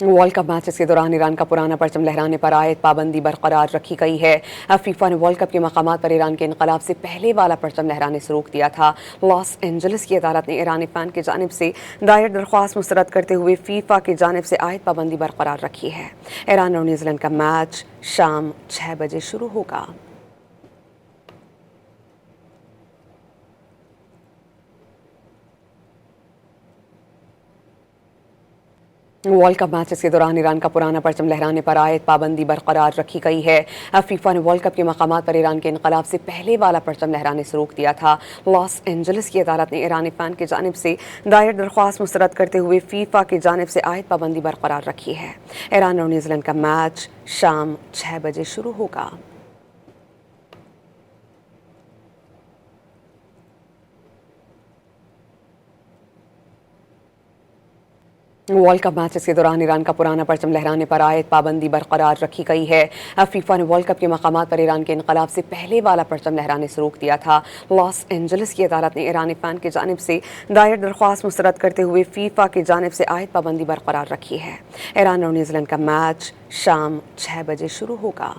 World cup matches के दौरान Iran का पुराना परचम लहराने पर आयत पाबंदी बरकरार रखी गई है। फीफा ने वर्ल्ड कप के मकामात पर ईरान के इनकलाब से पहले वाला परचम लहराने से रोक दिया था। लॉस एंजलिस की अदालत ने ईरानी फैन की जानिब से दायर दरख्वास्त मुस्तरद करते हुए फीफा की जानिब से आयत पाबंदी बरकरार रखी है। ईरान और न्यूजीलैंड का मैच शाम 6 बजे शुरू होगा। वर्ल्ड कप मैचेस के दौरान ईरान का पुराना परचम लहराने पर आयत पाबंदी बरकरार रखी गई है। फीफा ने वर्ल्ड कप के मकामात पर ईरान के इनकलाब से पहले वाला परचम लहराने से रोक दिया था। लॉस एंजलिस की अदालत ने ईरानी फैन की जानिब से दायर दरख्वास्त मुस्तरद करते हुए फीफा की जानिब से आयत पाबंदी बरकरार रखी है। ईरान और न्यूजीलैंड का मैच शाम 6 बजे शुरू होगा। वर्ल्ड कप मैचेस के दौरान ईरान का पुराना परचम लहराने पर आयत पाबंदी बरकरार रखी गई है। फीफा ने वर्ल्ड कप के मकामात पर ईरान के इनकलाब से पहले वाला परचम लहराने से रोक दिया था। लॉस एंजलिस की अदालत ने ईरानी फैन की जानिब से दायर दरख्वास्त मुस्तरद करते हुए फीफा की जानिब से आयत पाबंदी बरकरार रखी है। ईरान और न्यूजीलैंड का मैच शाम 6 बजे शुरू होगा।